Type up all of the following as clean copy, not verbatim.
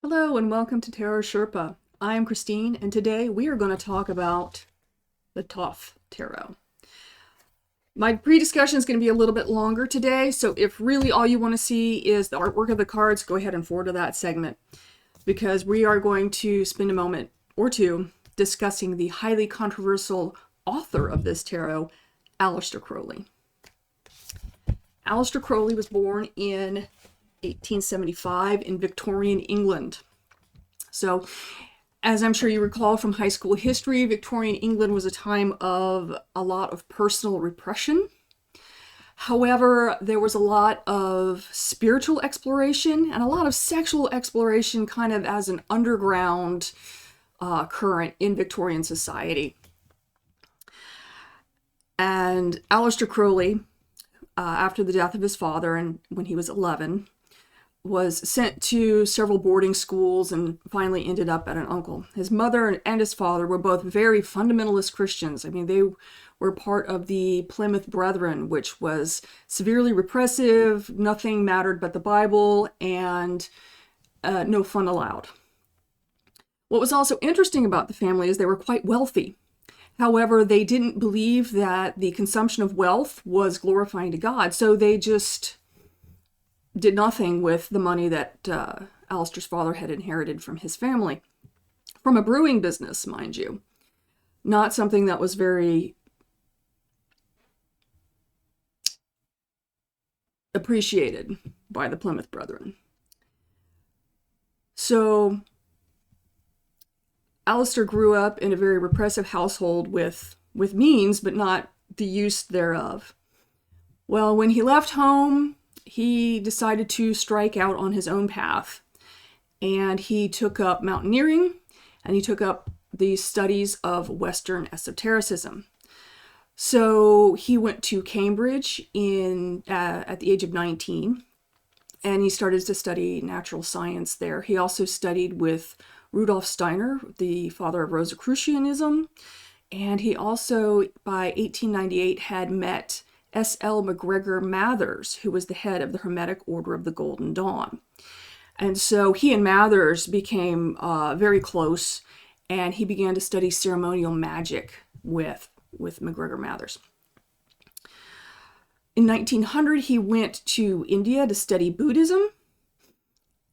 Hello and welcome to Tarot Sherpa. I am Christine and today we are going to talk about the Thoth Tarot. My pre-discussion is going to be a little bit longer today, so if really all you want to see is the artwork of the cards, go ahead and forward to that segment because we are going to spend a moment or two discussing the highly controversial author of this tarot, Aleister Crowley. Aleister Crowley was born in 1875 in Victorian England. So, as I'm sure you recall from high school history, Victorian England was a time of a lot of personal repression. However, there was a lot of spiritual exploration and a lot of sexual exploration kind of as an underground current in Victorian society. And Aleister Crowley, after the death of his father and when he was 11, was sent to several boarding schools and finally ended up at an uncle. His mother and his father were both very fundamentalist Christians. I mean, they were part of the Plymouth Brethren, which was severely repressive, nothing mattered but the Bible, and no fun allowed. What was also interesting about the family is they were quite wealthy. However, they didn't believe that the consumption of wealth was glorifying to God, so they just did nothing with the money that Aleister's father had inherited from his family. From a brewing business, mind you. Not something that was very appreciated by the Plymouth Brethren. So, Aleister grew up in a very repressive household with means, but not the use thereof. Well, when he left home, he decided to strike out on his own path, and he took up mountaineering, and he took up the studies of Western esotericism. So he went to Cambridge at the age of 19, and he started to study natural science there. He also studied with Rudolf Steiner, the father of Rosicrucianism, and he also, by 1898, had met S.L. MacGregor Mathers, who was the head of the Hermetic Order of the Golden Dawn. And so he and Mathers became very close, and he began to study ceremonial magic with MacGregor Mathers. In 1900, he went to India to study Buddhism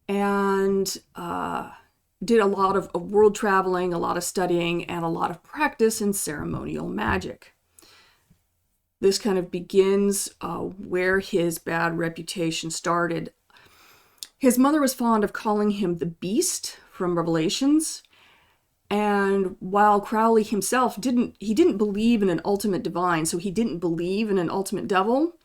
and did a lot of world traveling, a lot of studying, and a lot of practice in ceremonial magic. This kind of begins where his bad reputation started. His mother was fond of calling him the Beast from Revelations, and while Crowley himself didn't believe in an ultimate divine, so he didn't believe in an ultimate devil,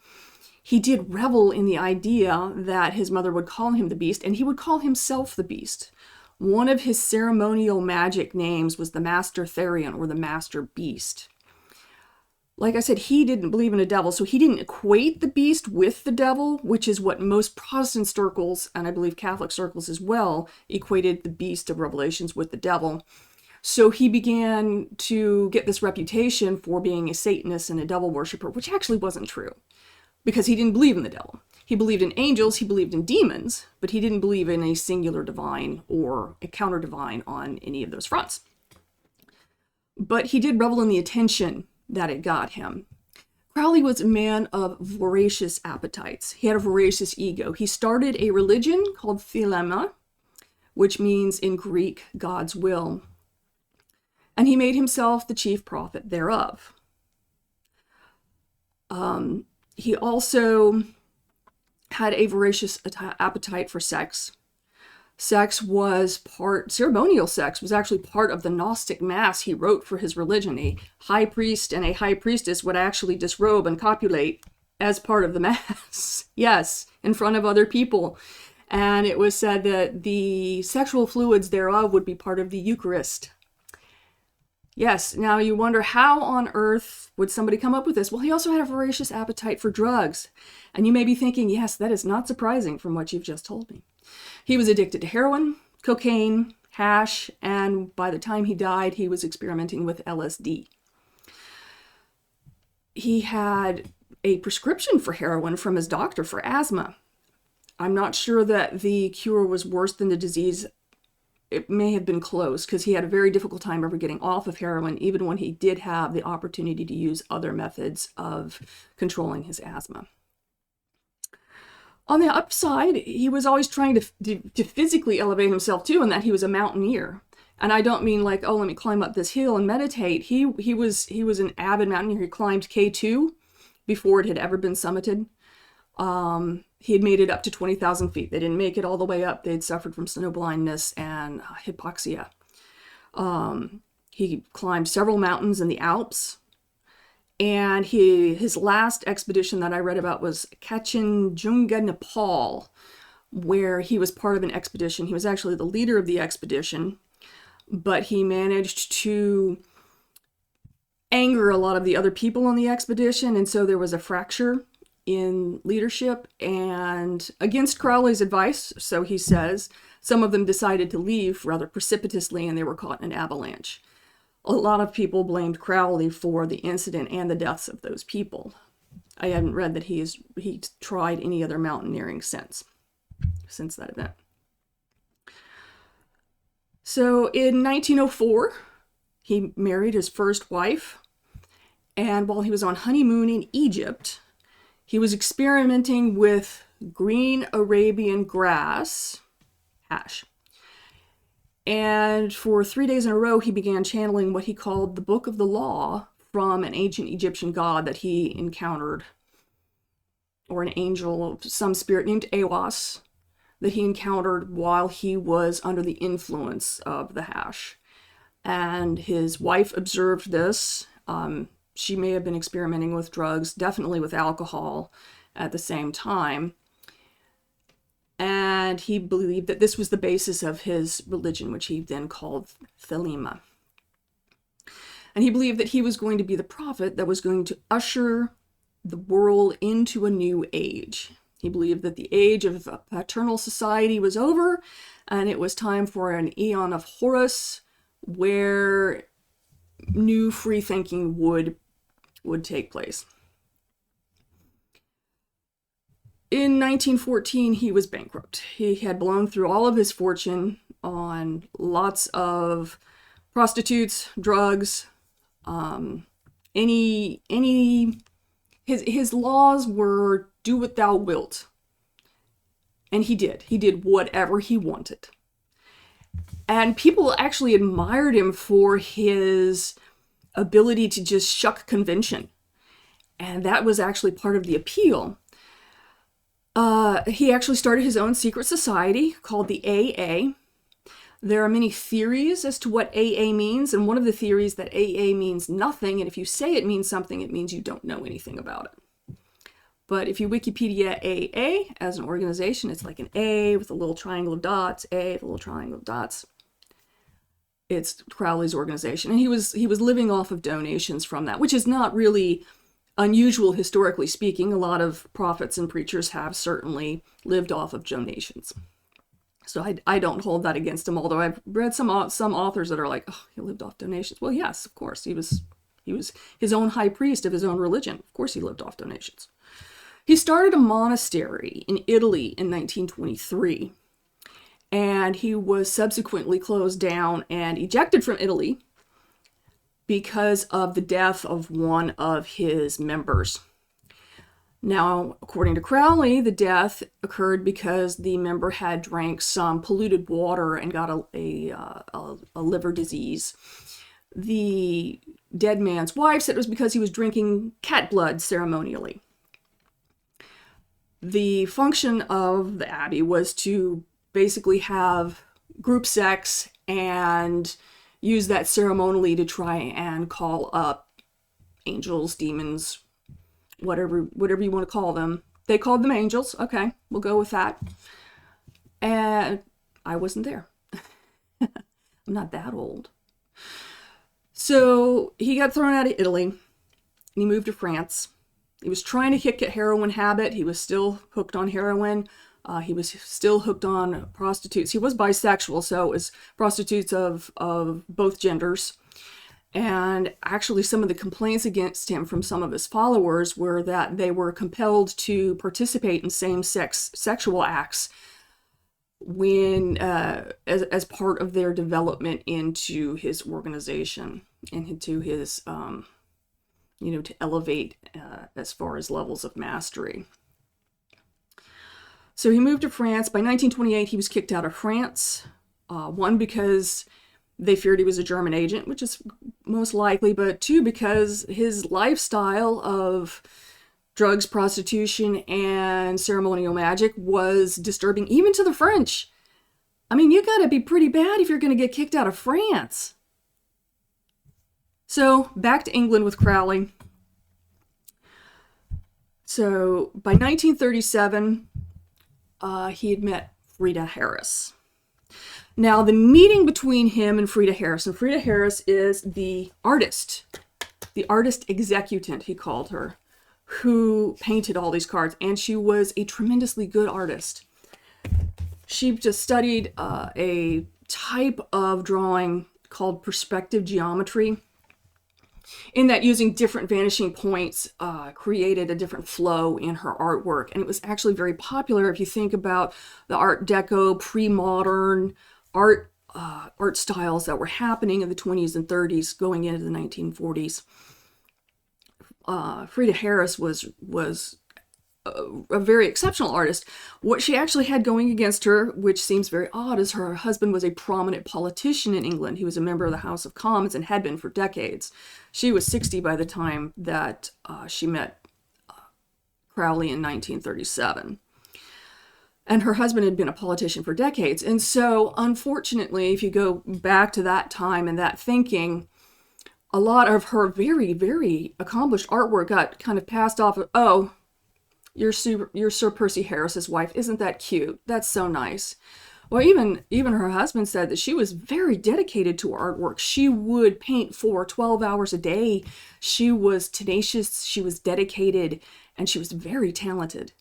he did revel in the idea that his mother would call him the Beast, and he would call himself the Beast. One of his ceremonial magic names was the Master Therion, or the Master Beast. Like I said, he didn't believe in a devil, so he didn't equate the beast with the devil, which is what most Protestant circles, and I believe Catholic circles as well, equated the beast of Revelations with the devil. So he began to get this reputation for being a Satanist and a devil worshiper, which actually wasn't true, because he didn't believe in the devil. He believed in angels, he believed in demons, but he didn't believe in a singular divine or a counter divine on any of those fronts. But he did revel in the attention that it got him. Crowley was a man of voracious appetites. He had a voracious ego. He started a religion called Thelema, which means in Greek, God's will. And he made himself the chief prophet thereof. He also had a voracious appetite for sex. Ceremonial sex was actually part of the Gnostic Mass he wrote for his religion. A high priest and a high priestess would actually disrobe and copulate as part of the Mass. Yes, in front of other people. And it was said that the sexual fluids thereof would be part of the Eucharist. Yes, now you wonder how on earth would somebody come up with this? Well, he also had a voracious appetite for drugs. And you may be thinking, yes, that is not surprising from what you've just told me. He was addicted to heroin, cocaine, hash, and by the time he died, he was experimenting with LSD. He had a prescription for heroin from his doctor for asthma. I'm not sure that the cure was worse than the disease it may have been close, because he had a very difficult time ever getting off of heroin, even when he did have the opportunity to use other methods of controlling his asthma. On the upside, he was always trying to physically elevate himself too, in that he was a mountaineer. And I don't mean like, oh, let me climb up this hill and meditate. He was an avid mountaineer. He climbed K2 before it had ever been summited. He had made it up to 20,000 feet. They didn't make it all the way up. They'd suffered from snow blindness and hypoxia. He climbed several mountains in the Alps. And his last expedition that I read about was Kanchenjunga, Nepal, where he was part of an expedition. He was actually the leader of the expedition, but he managed to anger a lot of the other people on the expedition, and so there was a fracture in leadership. And against Crowley's advice, so he says, some of them decided to leave rather precipitously, and they were caught in an avalanche. A lot of people blamed Crowley for the incident and the deaths of those people. I haven't read that he tried any other mountaineering since that event. So in 1904, he married his first wife, and while he was on honeymoon in Egypt, he was experimenting with green Arabian grass hash. And for 3 days in a row, he began channeling what he called the Book of the Law from an ancient Egyptian god that he encountered, or an angel of some spirit named Awas, that he encountered while he was under the influence of the hash. And his wife observed this. She may have been experimenting with drugs, definitely with alcohol at the same time. And he believed that this was the basis of his religion, which he then called Thelema. And he believed that he was going to be the prophet that was going to usher the world into a new age. He believed that the age of paternal society was over, and it was time for an Aeon of Horus, where new free thinking would take place. In 1914, he was bankrupt. He had blown through all of his fortune on lots of prostitutes, drugs, his laws were do what thou wilt. And he did. He did whatever he wanted. And people actually admired him for his ability to just shuck convention. And that was actually part of the appeal. He actually started his own secret society called the AA. There are many theories as to what AA means, and one of the theories that AA means nothing, and if you say it means something, it means you don't know anything about it. But if you Wikipedia AA as an organization, it's like an A with a little triangle of dots, A with a little triangle of dots. It's Crowley's organization, and he was living off of donations from that, which is not really unusual historically speaking. A lot of prophets and preachers have certainly lived off of donations. So I don't hold that against him, although I've read some authors that are like, oh, he lived off donations. Well, yes, of course. He was his own high priest of his own religion. Of course he lived off donations. He started a monastery in Italy in 1923, and he was subsequently closed down and ejected from Italy because of the death of one of his members. Now, according to Crowley, the death occurred because the member had drank some polluted water and got a liver disease. The dead man's wife said it was because he was drinking cat blood ceremonially. The function of the abbey was to basically have group sex and use that ceremonially to try and call up angels, demons, whatever you want to call them. They called them angels. Okay, we'll go with that. And I wasn't there. I'm not that old. So he got thrown out of Italy, and he moved to France. He was trying to kick a heroin habit. He was still hooked on heroin. He was still hooked on prostitutes. He was bisexual, so it was prostitutes of both genders. And actually, some of the complaints against him from some of his followers were that they were compelled to participate in same-sex sexual acts when as part of their development into his organization and into his to elevate as far as levels of mastery. So he moved to France. By 1928, he was kicked out of France. One, because they feared he was a German agent, which is most likely, but two, because his lifestyle of drugs, prostitution, and ceremonial magic was disturbing even to the French. I mean, you gotta be pretty bad if you're gonna get kicked out of France. So, back to England with Crowley. So, by 1937, he had met Frieda Harris. Now, the meeting between him and Frieda Harris is the artist executant, he called her, who painted all these cards, and she was a tremendously good artist. She just studied a type of drawing called perspective geometry, in that using different vanishing points created a different flow in her artwork. And it was actually very popular if you think about the Art Deco, pre-modern art styles that were happening in the 20s and 30s going into the 1940s. Frieda Harris was a very exceptional artist. What she actually had going against her, which seems very odd, is her husband was a prominent politician in England. He was a member of the House of Commons and had been for decades. She was 60 by the time that she met Crowley in 1937. And her husband had been a politician for decades. And so, unfortunately, if you go back to that time and that thinking, a lot of her very, very accomplished artwork got kind of passed off of, oh, you're Sir Percy Harris's wife. Isn't that cute? That's so nice. Well, even her husband said that she was very dedicated to her artwork. She would paint for 12 hours a day. She was tenacious, she was dedicated, and she was very talented.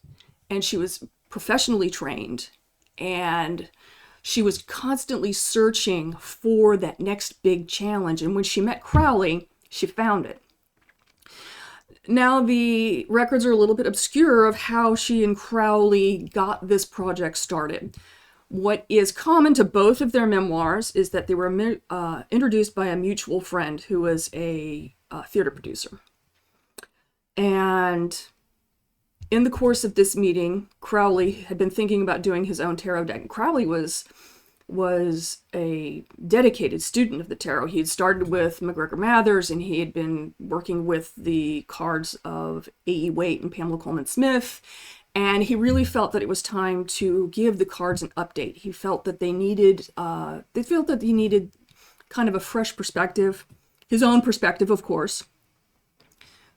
And she was professionally trained. And she was constantly searching for that next big challenge. And when she met Crowley, she found it. Now, the records are a little bit obscure of how she and Crowley got this project started. What is common to both of their memoirs is that they were introduced by a mutual friend who was a theater producer. And in the course of this meeting, Crowley had been thinking about doing his own tarot deck. And Crowley was a dedicated student of the tarot. He had started with MacGregor Mathers, and he had been working with the cards of A.E. Waite and Pamela Coleman Smith, and he really felt that it was time to give the cards an update. He felt that they needed kind of a fresh perspective, his own perspective, of course,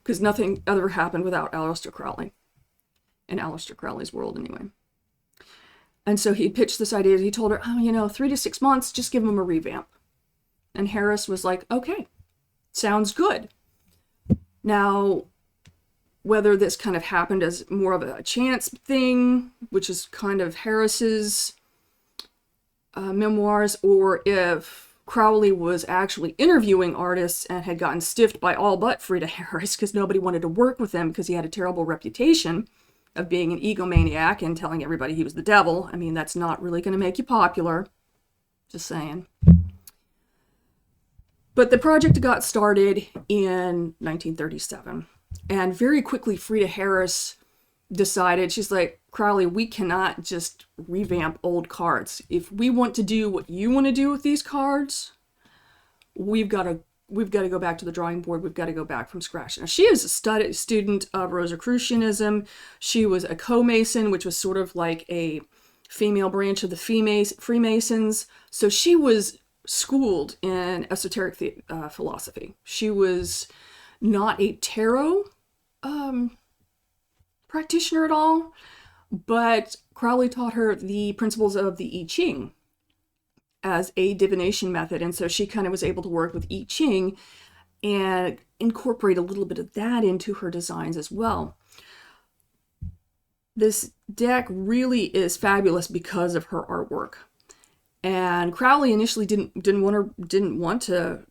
because nothing ever happened without Aleister Crowley, in Aleister Crowley's world anyway. And so he pitched this idea. He told her, 3 to 6 months, just give him a revamp. And Harris was like, okay, sounds good. Now, whether this kind of happened as more of a chance thing, which is kind of Harris's memoirs, or if Crowley was actually interviewing artists and had gotten stiffed by all but Frieda Harris because nobody wanted to work with him because he had a terrible reputation of being an egomaniac and telling everybody he was the devil. I mean, that's not really going to make you popular. Just saying. But the project got started in 1937. And very quickly, Frieda Harris decided, she's like, Crowley, we cannot just revamp old cards. If we want to do what you want to do with these cards, we've got to go back to the drawing board. We've got to go back from scratch. Now, she is a student of Rosicrucianism. She was a co-Mason, which was sort of like a female branch of the Freemasons. So she was schooled in esoteric philosophy. She was not a tarot practitioner at all, but Crowley taught her the principles of the I Ching as a divination method, and so she kind of was able to work with I Ching and incorporate a little bit of that into her designs as well. This deck really is fabulous because of her artwork, and Crowley initially didn't want to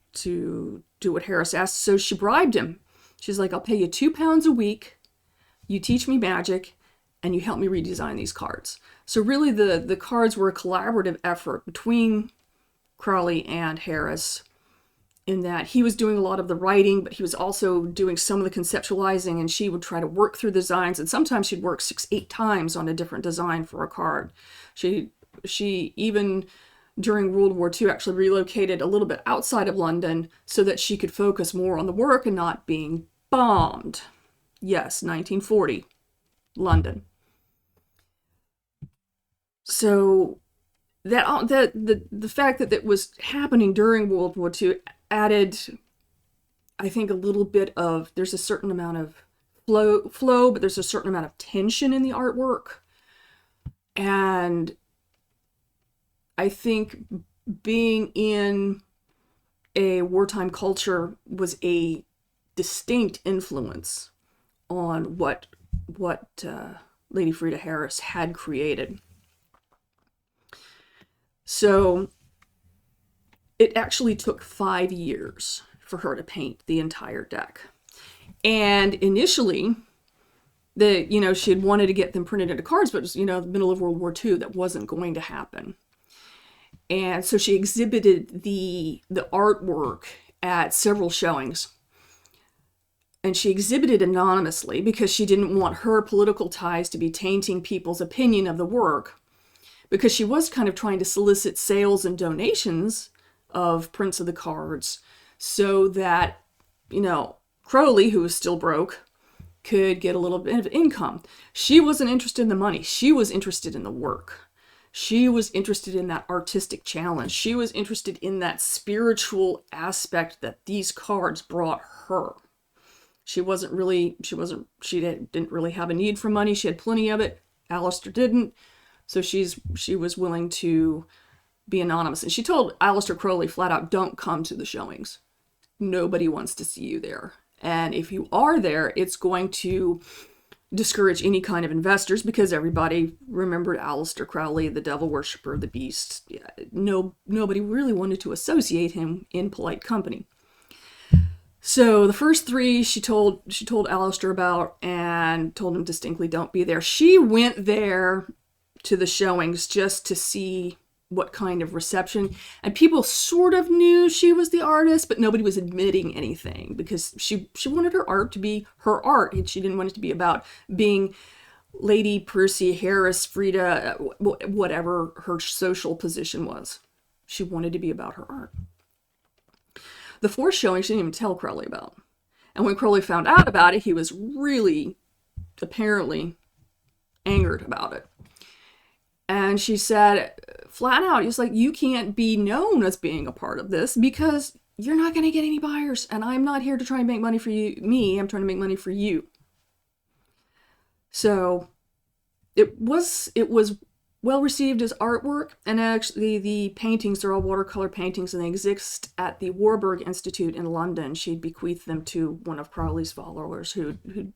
do what Harris asked, so she bribed him. She's like, I'll pay you £2 a week, you teach me magic, and you help me redesign these cards. So really the cards were a collaborative effort between Crowley and Harris, in that he was doing a lot of the writing, but he was also doing some of the conceptualizing, and she would try to work through designs, and sometimes she'd work 6-8 times on a different design for a card. She even during World War II actually relocated a little bit outside of London so that she could focus more on the work and not being bombed. Yes, 1940, London. So the fact that was happening during World War II added, I think, a little bit of, there's a certain amount of flow, but there's a certain amount of tension in the artwork. And I think being in a wartime culture was a distinct influence on what Lady Frieda Harris had created. So it actually took 5 years for her to paint the entire deck. And initially, she had wanted to get them printed into cards, but it was, the middle of World War II, that wasn't going to happen. And so she exhibited the artwork at several showings. And she exhibited anonymously because she didn't want her political ties to be tainting people's opinion of the work, because she was kind of trying to solicit sales and donations of prints of the cards so that, Crowley, who was still broke, could get a little bit of income. She wasn't interested in the money. She was interested in the work. She was interested in that artistic challenge. She was interested in that spiritual aspect that these cards brought her. She didn't really have a need for money. She had plenty of it. Aleister didn't. So she was willing to be anonymous. And she told Aleister Crowley flat out, don't come to the showings. Nobody wants to see you there. And if you are there, it's going to discourage any kind of investors, because everybody remembered Aleister Crowley, the devil worshiper, the beast. Yeah, nobody really wanted to associate him in polite company. So the first 3 she told Aleister about, and told him distinctly, don't be there. She went there to the showings just to see what kind of reception, and people sort of knew she was the artist, but nobody was admitting anything, because she wanted her art to be her art, and she didn't want it to be about being Lady Percy Harris, Frieda, whatever her social position was. She wanted to be about her art. The 4th showing she didn't even tell Crowley about, and when Crowley found out about it, he was really apparently angered about it. And she said flat out, he's like, you can't be known as being a part of this because you're not going to get any buyers. And I'm not here to try and make money for I'm trying to make money for you. So it was well received as artwork. And actually the paintings, they're all watercolor paintings, and they exist at the Warburg Institute in London. She'd bequeathed them to one of Crowley's followers who'd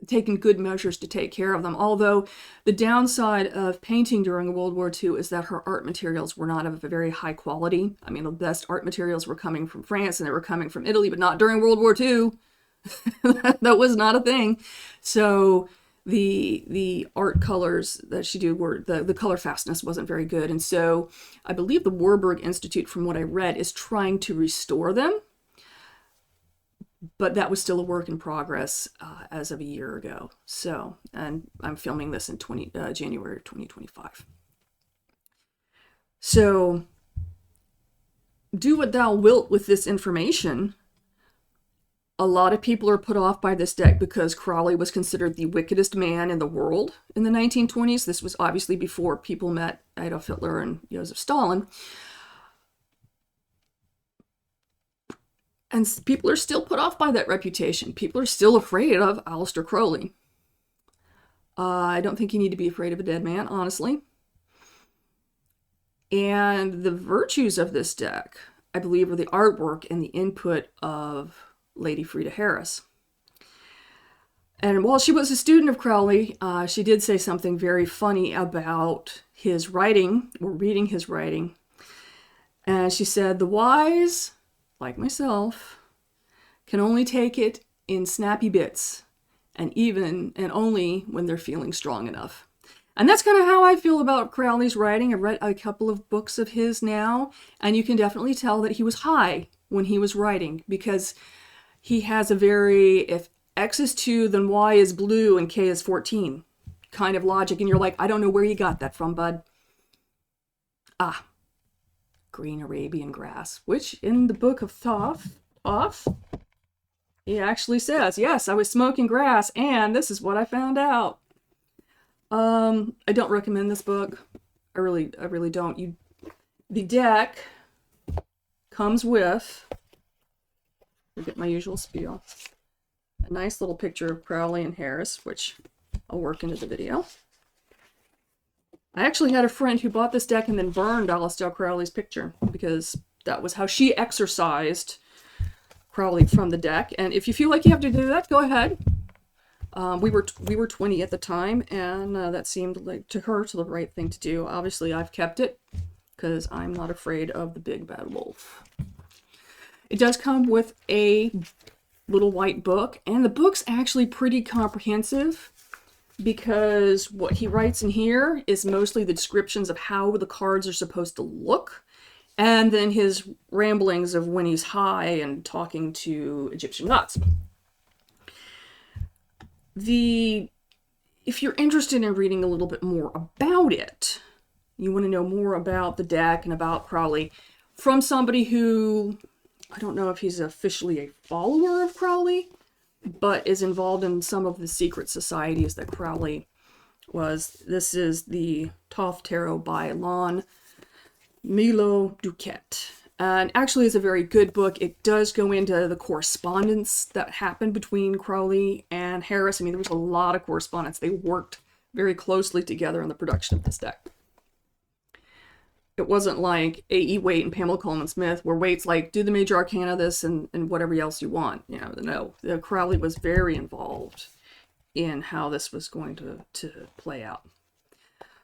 taken good measures to take care of them. Although the downside of painting during World War II is that her art materials were not of a very high quality. I mean, the best art materials were coming from France and they were coming from Italy, but not during World War II. That was not a thing. So the art colors that she did were, the color fastness wasn't very good. And so I believe the Warburg Institute, from what I read, is trying to restore them. But that was still a work in progress as of a year ago. So, and I'm filming this in January 2025. So, do what thou wilt with this information. A lot of people are put off by this deck because Crowley was considered the wickedest man in the world in the 1920s. This was obviously before people met Adolf Hitler and Joseph Stalin. And people are still put off by that reputation. People are still afraid of Aleister Crowley. I don't think you need to be afraid of a dead man, honestly. And the virtues of this deck, I believe, are the artwork and the input of Lady Frieda Harris. And while she was a student of Crowley, she did say something very funny about his writing, or reading his writing. And she said, the wise, like myself, can only take it in snappy bits and only when they're feeling strong enough. And that's kind of how I feel about Crowley's writing. I've read a couple of books of his now, and you can definitely tell that he was high when he was writing, because he has a very, if X is 2, then Y is blue and K is 14 kind of logic. And you're like, I don't know where you got that from, bud. Ah, green Arabian grass, which in the book of Thoth, he actually says, yes, I was smoking grass and this is what I found out. I don't recommend this book. I really don't. The deck comes with, I get my usual spiel, a nice little picture of Crowley and Harris, which I'll work into the video. I actually had a friend who bought this deck and then burned Aleister Crowley's picture, because that was how she exorcised Crowley from the deck. And if you feel like you have to do that, go ahead. We were 20 at the time, and that seemed like to her the right thing to do. Obviously, I've kept it because I'm not afraid of the big bad wolf. It does come with a little white book, and the book's actually pretty comprehensive, because what he writes in here is mostly the descriptions of how the cards are supposed to look, and then his ramblings of when he's high and talking to Egyptian gods. If you're interested in reading a little bit more about it, you want to know more about the deck and about Crowley from somebody who, I don't know if he's officially a follower of Crowley, but is involved in some of the secret societies that Crowley was. This is the Thoth Tarot by Lon Milo Duquette. And actually, it's a very good book. It does go into the correspondence that happened between Crowley and Harris. I mean, there was a lot of correspondence. They worked very closely together on the production of this deck. It wasn't like A.E. Waite and Pamela Coleman Smith, where Waite's like, do the Major Arcana this and whatever else you want. You know, no. Crowley was very involved in how this was going to play out.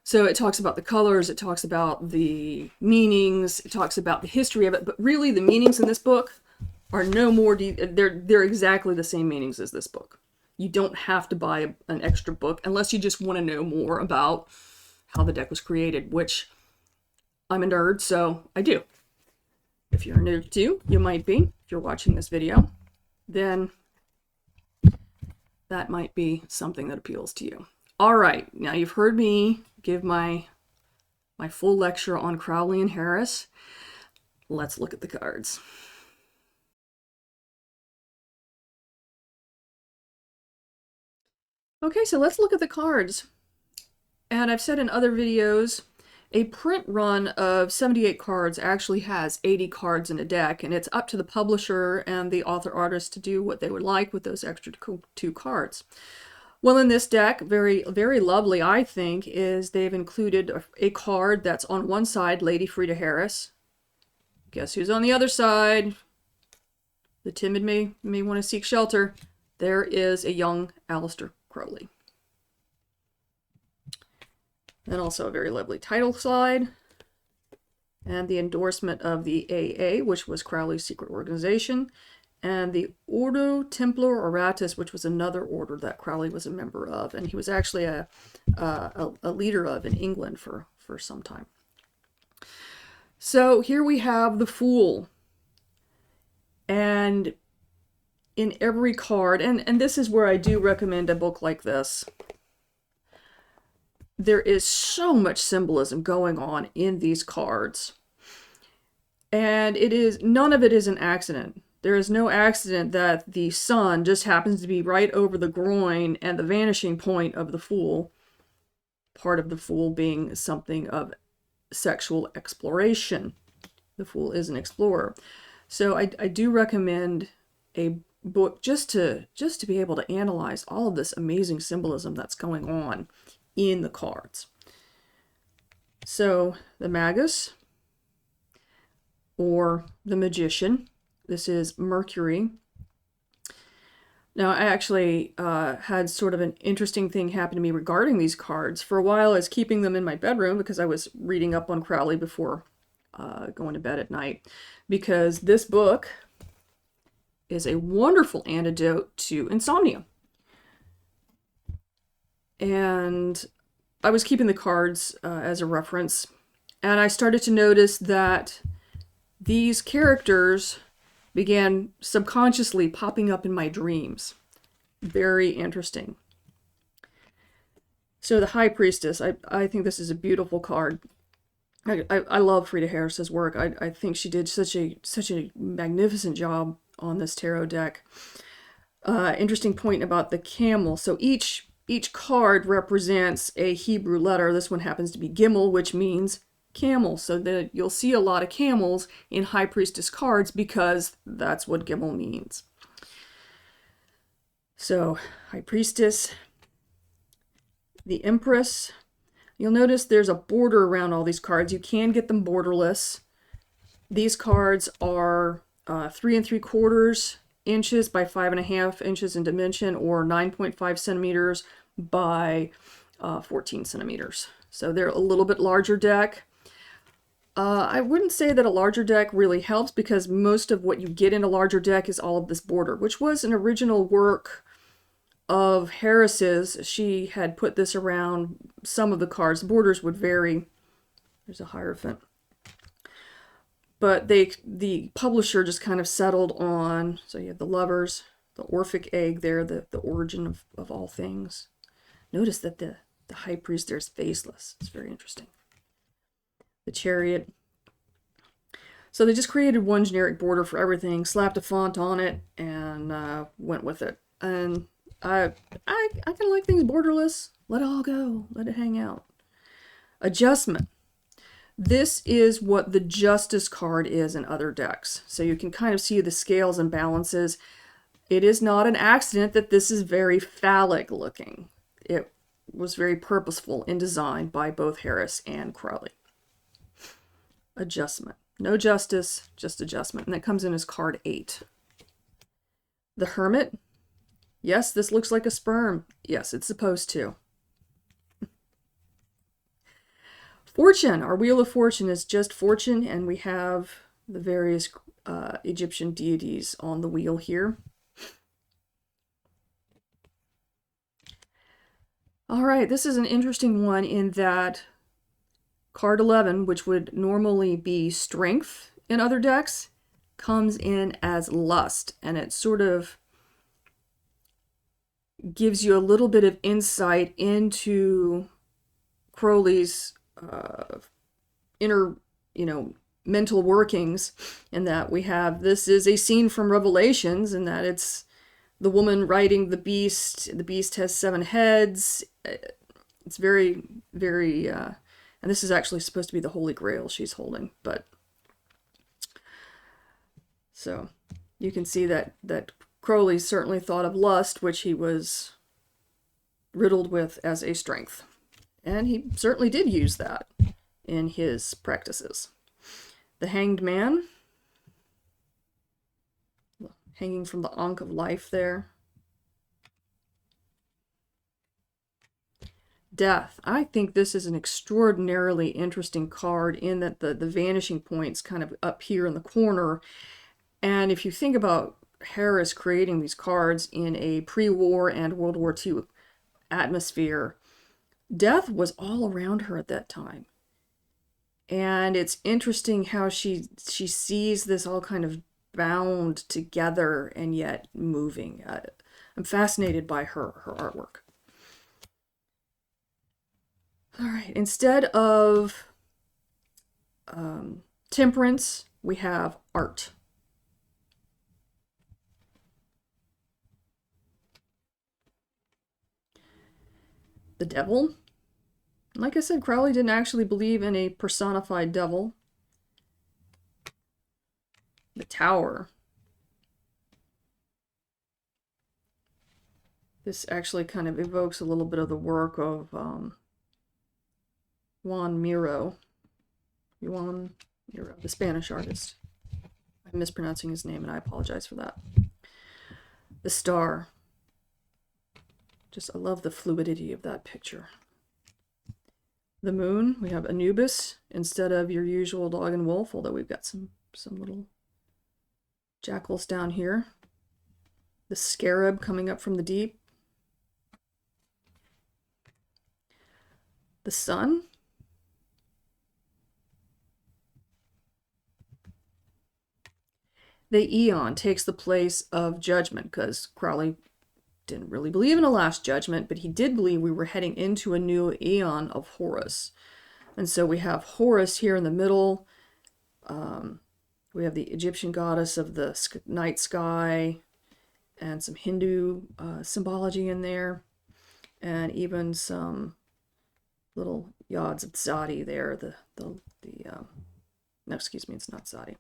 So it talks about the colors, it talks about the meanings, it talks about the history of it, but really the meanings in this book are no more, they're exactly the same meanings as this book. You don't have to buy an extra book unless you just want to know more about how the deck was created, which I'm a nerd, so I do. If you're a nerd too, you might be. If you're watching this video, then that might be something that appeals to you. All right, now you've heard me give my full lecture on Crowley and Harris. Let's look at the cards. Okay, so let's look at the cards. And I've said in other videos, a print run of 78 cards actually has 80 cards in a deck, and it's up to the publisher and the author artist to do what they would like with those extra 2 cards. Well, in this deck, very, very lovely, I think, is they've included a card that's on one side, Lady Frieda Harris. Guess who's on the other side? The timid may want to seek shelter. There is a young Aleister Crowley. And also a very lovely title slide. And the endorsement of the AA, which was Crowley's secret organization. And the Ordo Templar Oratus, which was another order that Crowley was a member of. And he was actually a leader of in England for some time. So here we have the Fool. And in every card, and this is where I do recommend a book like this, there is so much symbolism going on in these cards. And none of it is an accident. There is no accident that the sun just happens to be right over the groin and the vanishing point of the Fool, part of the Fool being something of sexual exploration. The Fool is an explorer. So I do recommend a book just to be able to analyze all of this amazing symbolism that's going on in the cards. So the Magus, or the Magician. This is Mercury. Now, I actually had sort of an interesting thing happen to me regarding these cards. For a while, I was keeping them in my bedroom because I was reading up on Crowley before going to bed at night. Because this book is a wonderful antidote to insomnia. and I was keeping the cards as a reference, and I started to notice that these characters began subconsciously popping up in my dreams. Very interesting. So the High Priestess, I think this is a beautiful card. I love Frieda Harris's work. I think she did such a magnificent job on this tarot deck. Interesting point about the camel. So each card represents a Hebrew letter. This one happens to be Gimel, which means camel. So that you'll see a lot of camels in High Priestess cards because that's what Gimel means. So High Priestess, the Empress. You'll notice there's a border around all these cards. You can get them borderless. These cards are 3 3/4 inches by 5.5 inches in dimension, or 9.5 centimeters by 14 centimeters. So they're a little bit larger deck. I wouldn't say that a larger deck really helps, because most of what you get in a larger deck is all of this border, which was an original work of Harris's. She had put this around some of the cards. The borders would vary. There's a Hierophant. But the publisher just kind of settled on, so you have the Lovers, the Orphic Egg there, the origin of all things. Notice that the High Priest there is faceless. It's very interesting. The Chariot. So they just created one generic border for everything, slapped a font on it, and went with it. And I kind of like things borderless. Let it all go. Let it hang out. Adjustment. This is what the Justice card is in other decks. So you can kind of see the scales and balances. It is not an accident that this is very phallic looking. It was very purposeful in design by both Harris and Crowley. Adjustment. No justice, just adjustment. And that comes in as card 8. The Hermit. Yes, this looks like a sperm. Yes, it's supposed to. Fortune. Our Wheel of Fortune is just fortune, and we have the various Egyptian deities on the wheel here. All right, this is an interesting one in that card 11, which would normally be strength in other decks, comes in as lust, and it sort of gives you a little bit of insight into Crowley's inner, mental workings, and that we have, this is a scene from Revelations, and that it's the woman riding the beast. The beast has 7 heads. It's very, very, and this is actually supposed to be the Holy Grail she's holding, but so you can see that Crowley certainly thought of lust, which he was riddled with, as a strength. And he certainly did use that in his practices. The Hanged Man, hanging from the Ankh of Life there. Death. I think this is an extraordinarily interesting card in that the vanishing point's kind of up here in the corner. And if you think about Harris creating these cards in a pre-war and World War II atmosphere, death was all around her at that time. And it's interesting how she sees this all kind of bound together and yet moving. I'm fascinated by her artwork. All right, instead of temperance, we have art. The Devil. Like I said, Crowley didn't actually believe in a personified devil. The Tower. This actually kind of evokes a little bit of the work of Juan Miro, the Spanish artist. I'm mispronouncing his name, and I apologize for that. The Star. I love the fluidity of that picture. The Moon, we have Anubis instead of your usual dog and wolf, although we've got some little jackals down here. The Scarab coming up from the deep. the Sun. The Eon takes the place of Judgment, because Crowley didn't really believe in a last judgment, but he did believe we were heading into a new Eon of Horus. And so we have Horus here in the middle. We have the Egyptian goddess of the night sky, and some Hindu symbology in there, and even some little yods of Zadi there. No, excuse me, it's not Zadi,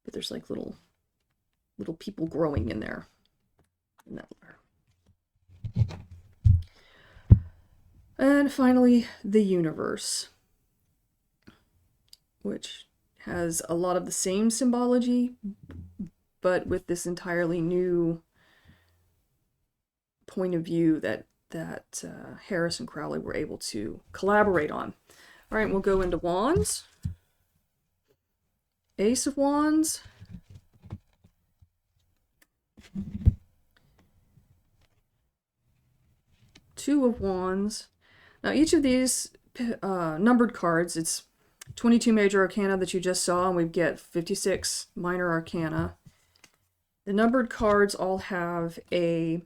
but there's like little people growing in there in that layer. And finally, the universe, which has a lot of the same symbology, but with this entirely new point of view that Harris and Crowley were able to collaborate on. All right, we'll go into Wands. Ace of Wands. Two of Wands. Now, each of these numbered cards, it's 22 Major Arcana that you just saw, and we get 56 Minor Arcana. The numbered cards all have a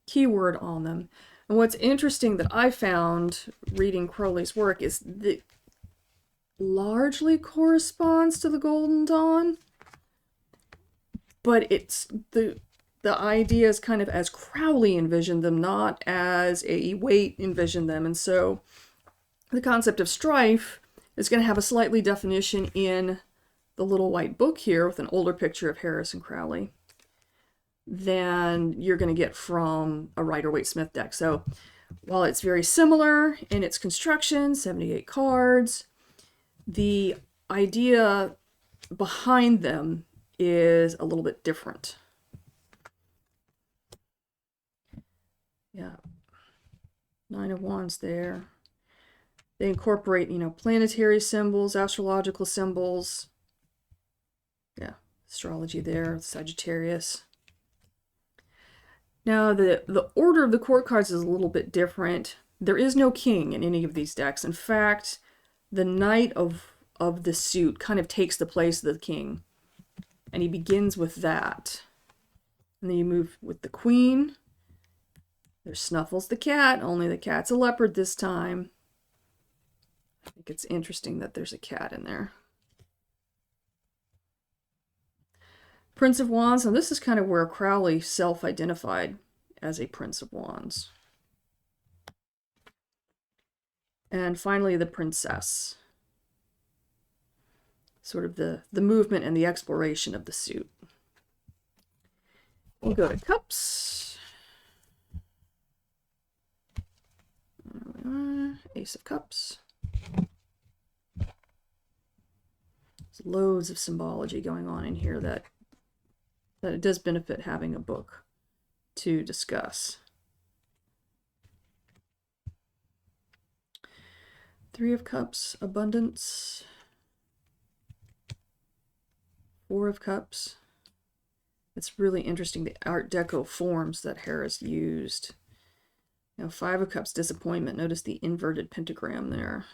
keyword on them. And what's interesting that I found reading Crowley's work is that largely corresponds to the Golden Dawn, but it's the ideas kind of as Crowley envisioned them, not as A.E. Waite envisioned them. And so the concept of strife is going to have a slightly definition in the little white book here with an older picture of Harris and Crowley than you're going to get from a Rider-Waite-Smith deck. So while it's very similar in its construction, 78 cards, the idea behind them is a little bit different. Yeah, 9 of Wands there. They incorporate, planetary symbols, astrological symbols. Yeah, astrology there, Sagittarius. Now, the order of the court cards is a little bit different. There is no king in any of these decks. In fact, the knight of the suit kind of takes the place of the king. And he begins with that. And then you move with the queen. There's Snuffles the cat, only the cat's a leopard this time. I think it's interesting that there's a cat in there. Prince of Wands, and this is kind of where Crowley self-identified as a Prince of Wands. And finally, the Princess. Sort of the movement and the exploration of the suit. We'll go to Cups. Ace of Cups. There's loads of symbology going on in here that it does benefit having a book to discuss. 3 of Cups, abundance. 4 of Cups. It's really interesting, the Art Deco forms that Harris used. 5 of Cups, disappointment. Notice the inverted pentagram there.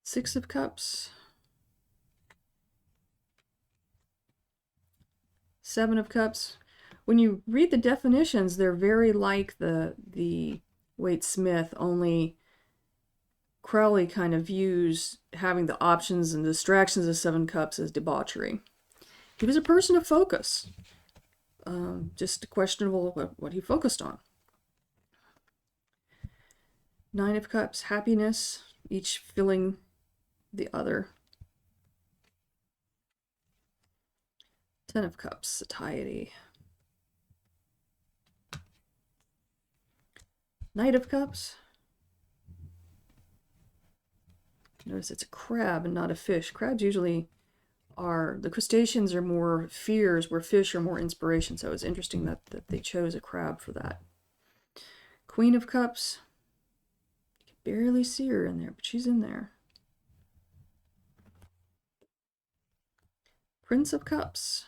6 of Cups. 7 of Cups. When you read the definitions, they're very like the Waite-Smith, only Crowley kind of views having the options and distractions of 7 Cups as debauchery. He was a person of focus. Just questionable what he focused on. 9 of Cups, happiness, each filling the other. 10 of Cups, satiety. Knight of Cups. Notice it's a crab and not a fish. Crabs usually the crustaceans are more fears, where fish are more inspiration. So it's interesting that they chose a crab for that. Queen of Cups. You can barely see her in there, but she's in there. Prince of Cups.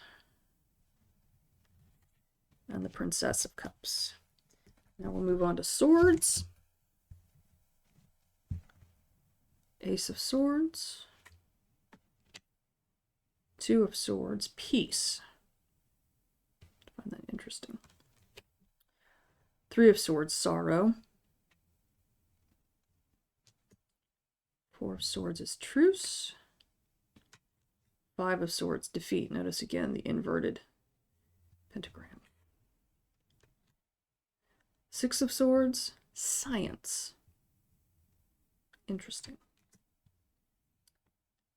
And the Princess of Cups. Now we'll move on to swords. Ace of Swords. Two of Swords. Peace. I find that interesting. Three of Swords. Sorrow. Four of Swords is Truce. Five of Swords. Defeat. Notice again the inverted pentagram. Six of Swords. Science. Interesting.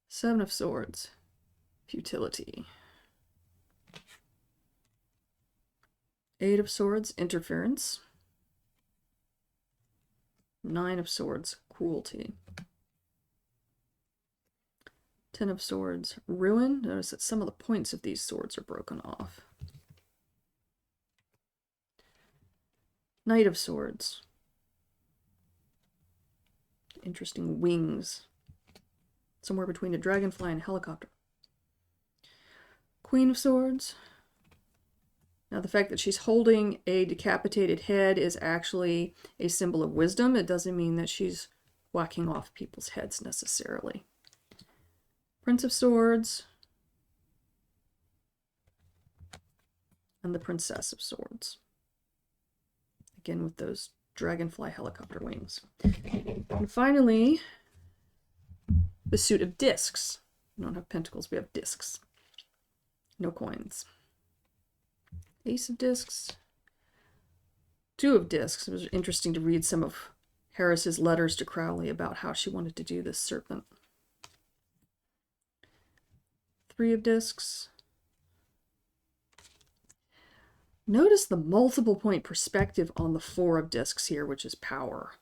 Seven of Swords. Futility. Eight of Swords. Interference. Nine of Swords. Cruelty. Ten of Swords. Ruin. Notice that some of the points of these swords are broken off. Knight of Swords. Interesting wings. Somewhere between a dragonfly and a helicopter. Queen of Swords. Now the fact that she's holding a decapitated head is actually a symbol of wisdom. It doesn't mean that she's whacking off people's heads necessarily. Prince of Swords. And the Princess of Swords. Again with those dragonfly helicopter wings. And finally, the suit of discs. We don't have pentacles, we have discs. No coins. Ace of Discs. Two of Discs. It was interesting to read some of Harris's letters to Crowley about how she wanted to do this serpent. Three of Discs. Notice the multiple point perspective on the Four of Discs here, which is power.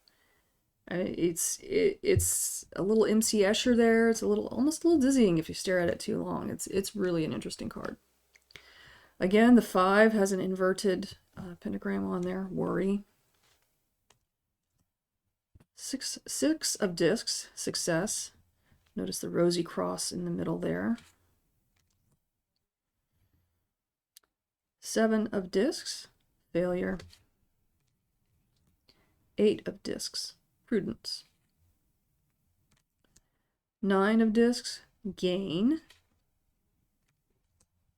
It's a little MC Escher there. It's almost a little dizzying if you stare at it too long. It's really an interesting card. Again, the 5 has an inverted pentagram on there. Worry. Six of Discs. Success. Notice the rosy cross in the middle there. 7 of Discs. Failure. 8 of Discs. Prudence. 9 of Discs. Gain.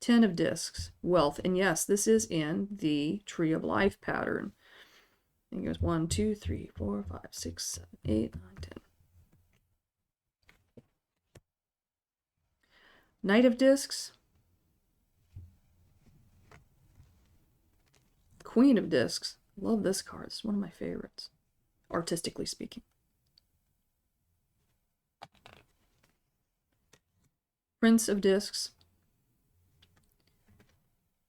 10 of Discs. Wealth. And yes, this is in the Tree of Life pattern. I think it goes 1, 2, 3, 4, 5, 6, 7, 8, 9, 10. Knight of Discs. Queen of Discs. Love this card. It's one of my favorites, artistically speaking. Prince of Discs.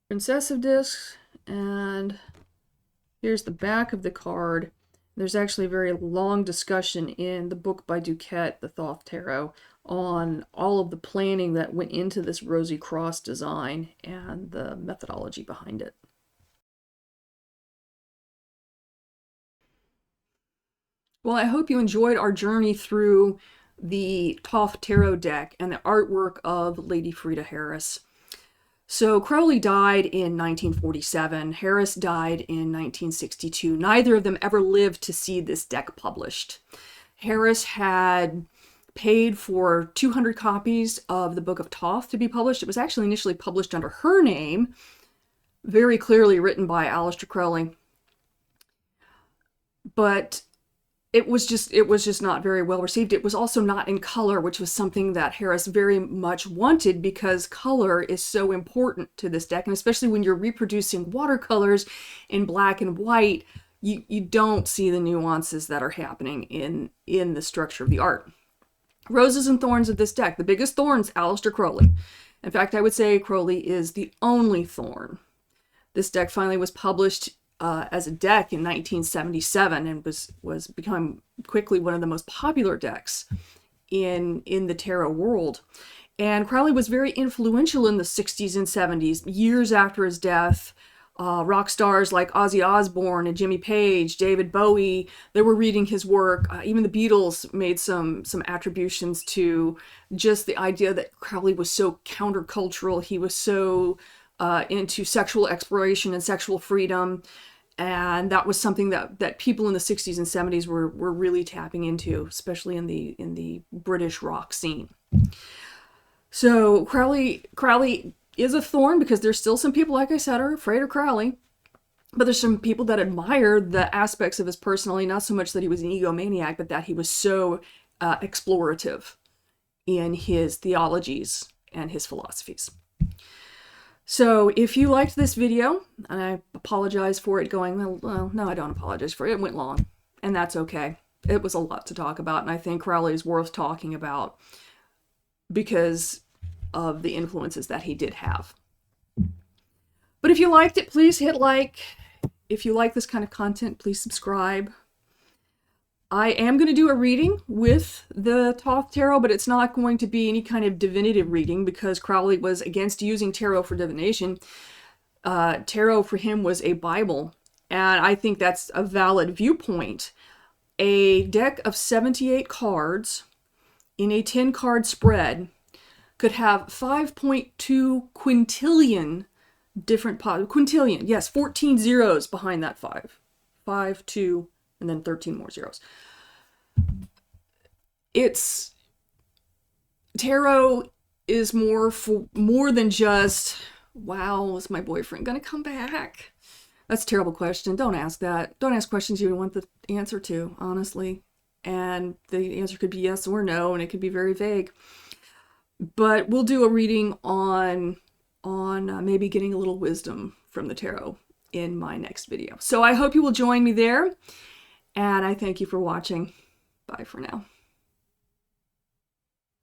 Princess of Discs. And here's the back of the card. There's actually a very long discussion in the book by Duquette, the Thoth Tarot, on all of the planning that went into this Rosy Cross design and the methodology behind it. Well, I hope you enjoyed our journey through the Thoth Tarot Deck and the artwork of Lady Frieda Harris. So Crowley died in 1947. Harris died in 1962. Neither of them ever lived to see this deck published. Harris had paid for 200 copies of the Book of Thoth to be published. It was actually initially published under her name, very clearly written by Aleister Crowley. But it was just not very well received. It was also not in color, which was something that Harris very much wanted because color is so important to this deck. And especially when you're reproducing watercolors in black and white, you don't see the nuances that are happening in the structure of the art. Roses and thorns of this deck. The biggest thorn's Aleister Crowley. In fact, I would say Crowley is the only thorn. This deck finally was published as a deck in 1977 and was become quickly one of the most popular decks in the tarot world. And Crowley was very influential in the 60s and 70s, years after his death. Rock stars like Ozzy Osbourne and Jimmy Page, David Bowie, they were reading his work. Even the Beatles made some attributions to just the idea that Crowley was so countercultural. He was so into sexual exploration and sexual freedom. And that was something that people in the 60s and 70s were really tapping into, especially in the British rock scene. So Crowley is a thorn because there's still some people, like I said, are afraid of Crowley. But there's some people that admire the aspects of his personality, not so much that he was an egomaniac, but that he was so explorative in his theologies and his philosophies. So if you liked this video, and I apologize for it going, well, no, I don't apologize for it. It went long, and that's okay. It was a lot to talk about, and I think Crowley is worth talking about because of the influences that he did have. But if you liked it, please hit like. If you like this kind of content, please subscribe. I am going to do a reading with the Thoth Tarot, but it's not going to be any kind of divinative reading because Crowley was against using tarot for divination. Tarot for him was a Bible, and I think that's a valid viewpoint. A deck of 78 cards in a 10-card spread could have 5.2 quintillion different quintillion, yes, 14 zeros behind that 5, 2, and then 13 more zeros. It's tarot is more than just, wow, is my boyfriend gonna come back? That's a terrible question. Don't ask that. Don't ask questions you don't want the answer to, honestly. And the answer could be yes or no, and it could be very vague. But we'll do a reading on maybe getting a little wisdom from the tarot in my next video. So I hope you will join me there, and I thank you for watching. Bye for now.